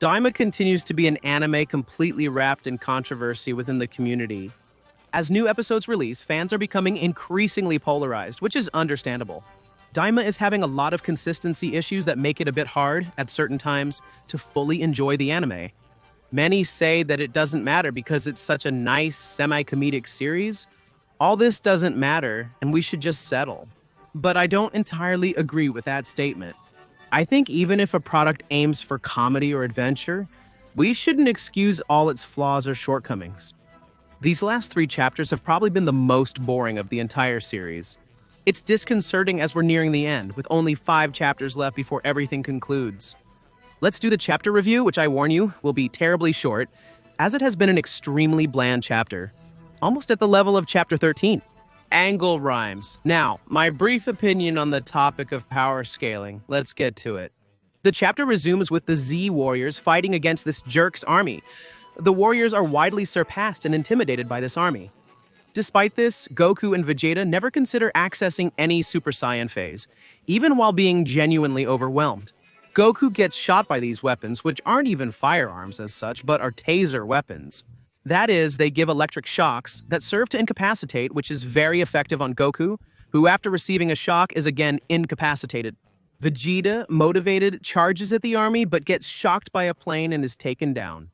Daima continues to be an anime completely wrapped in controversy within the community. As new episodes release, fans are becoming increasingly polarized, which is understandable. Daima is having a lot of consistency issues that make it a bit hard, at certain times, to fully enjoy the anime. Many say that it doesn't matter because it's such a nice, semi-comedic series. All this doesn't matter, and we should just settle. But I don't entirely agree with that statement. I think even if a product aims for comedy or adventure, we shouldn't excuse all its flaws or shortcomings. These last 3 chapters have probably been the most boring of the entire series. It's disconcerting as we're nearing the end, with only 5 chapters left before everything concludes. Let's do the chapter review, which I warn you will be terribly short, as it has been an extremely bland chapter, almost at the level of chapter 13. Angle rhymes. Now, my brief opinion on the topic of power scaling. Let's get to it. The chapter resumes with the Z warriors fighting against this jerk's army. The warriors are widely surpassed and intimidated by this army. Despite this, Goku and Vegeta never consider accessing any Super Saiyan phase, even while being genuinely overwhelmed. Goku gets shot by these weapons, which aren't even firearms as such, but are taser weapons. That is, they give electric shocks that serve to incapacitate, which is very effective on Goku, who after receiving a shock is again incapacitated. Vegeta, motivated, charges at the army, but gets shocked by a plane and is taken down.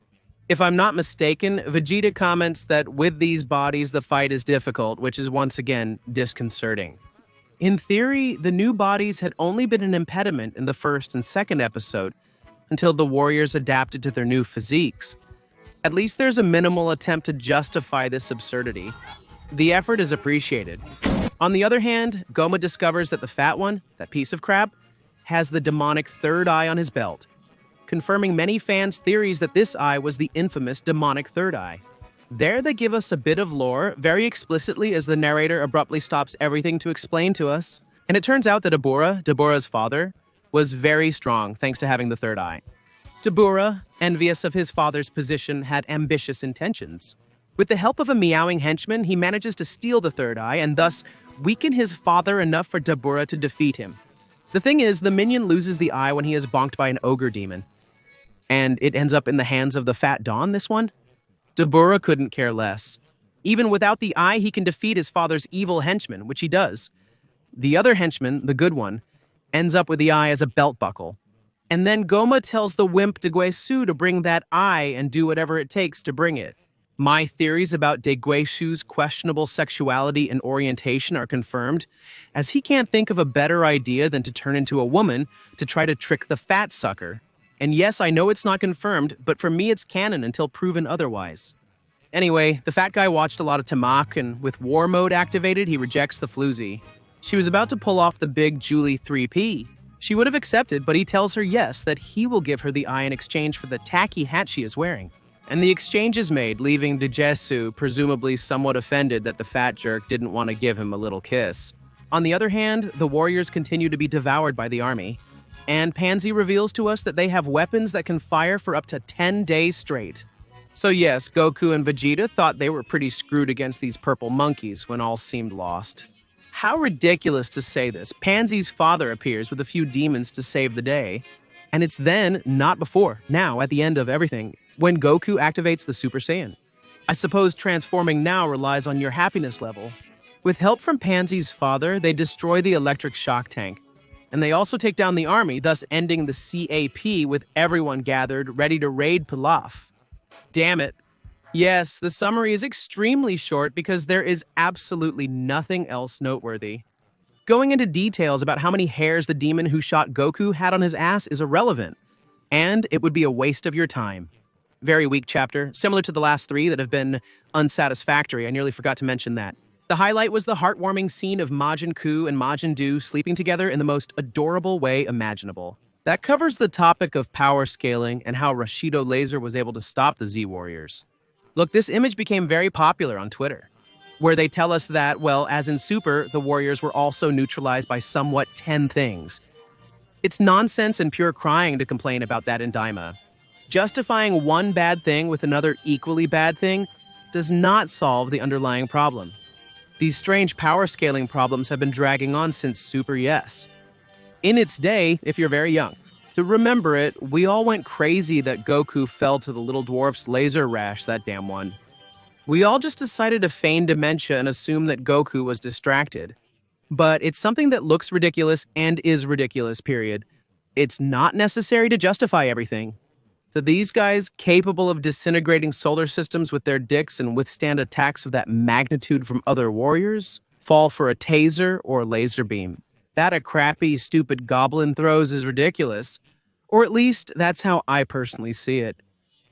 If I'm not mistaken, Vegeta comments that with these bodies the fight is difficult, which is once again disconcerting. In theory, the new bodies had only been an impediment in the first and second episode, until the warriors adapted to their new physiques. At least there's a minimal attempt to justify this absurdity. The effort is appreciated. On the other hand, Goma discovers that the fat one, that piece of crap, has the demonic third eye on his belt, confirming many fans' theories that this eye was the infamous demonic third eye. There they give us a bit of lore, very explicitly as the narrator abruptly stops everything to explain to us. And it turns out that Dabura's father, was very strong thanks to having the third eye. Dabura, envious of his father's position, had ambitious intentions. With the help of a meowing henchman, he manages to steal the third eye and thus weaken his father enough for Dabura to defeat him. The thing is, the minion loses the eye when he is bonked by an ogre demon. And it ends up in the hands of the Fat Dawn, this one? Dabura couldn't care less. Even without the eye, he can defeat his father's evil henchman, which he does. The other henchman, the good one, ends up with the eye as a belt buckle. And then Goma tells the wimp Deguesu to bring that eye and do whatever it takes to bring it. My theories about Deguesu's questionable sexuality and orientation are confirmed, as he can't think of a better idea than to turn into a woman to try to trick the fat sucker. And yes, I know it's not confirmed, but for me it's canon until proven otherwise. Anyway, the fat guy watched a lot of Tamak, and with war mode activated, he rejects the floozy. She was about to pull off the big Julie 3P. She would have accepted, but he tells her yes, that he will give her the eye in exchange for the tacky hat she is wearing. And the exchange is made, leaving Degesu presumably somewhat offended that the fat jerk didn't want to give him a little kiss. On the other hand, the warriors continue to be devoured by the army. And Pansy reveals to us that they have weapons that can fire for up to 10 days straight. So yes, Goku and Vegeta thought they were pretty screwed against these purple monkeys when all seemed lost. How ridiculous to say this. Pansy's father appears with a few demons to save the day. And it's then, not before, now at the end of everything, when Goku activates the Super Saiyan. I suppose transforming now relies on your happiness level. With help from Pansy's father, they destroy the electric shock tank. And they also take down the army, thus ending the CAP with everyone gathered, ready to raid Pilaf. Damn it. Yes, the summary is extremely short because there is absolutely nothing else noteworthy. Going into details about how many hairs the demon who shot Goku had on his ass is irrelevant, and it would be a waste of your time. Very weak chapter, similar to the last 3 that have been unsatisfactory. I nearly forgot to mention that. The highlight was the heartwarming scene of Majin Ku and Majin Du sleeping together in the most adorable way imaginable. That covers the topic of power scaling and how Rashido Laser was able to stop the Z-Warriors. Look, this image became very popular on Twitter, where they tell us that, well, as in Super, the Warriors were also neutralized by somewhat 10 things. It's nonsense and pure crying to complain about that in Daima. Justifying one bad thing with another equally bad thing does not solve the underlying problem. These strange power scaling problems have been dragging on since Super Yes. In its day, if you're very young, To remember it, we all went crazy that Goku fell to the little dwarf's laser rash that damn one. We all just decided to feign dementia and assume that Goku was distracted. But it's something that looks ridiculous and is ridiculous, period. It's not necessary to justify everything. So these guys, capable of disintegrating solar systems with their dicks and withstand attacks of that magnitude from other warriors, fall for a taser or laser beam. That a crappy, stupid goblin throws is ridiculous. Or at least, that's how I personally see it.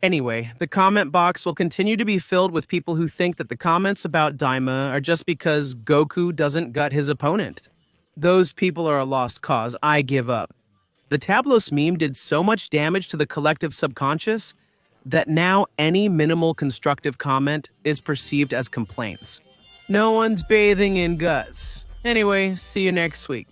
Anyway, the comment box will continue to be filled with people who think that the comments about Daima are just because Goku doesn't gut his opponent. Those people are a lost cause. I give up. The Tablos meme did so much damage to the collective subconscious that now any minimal constructive comment is perceived as complaints. No one's bathing in guts. Anyway, see you next week.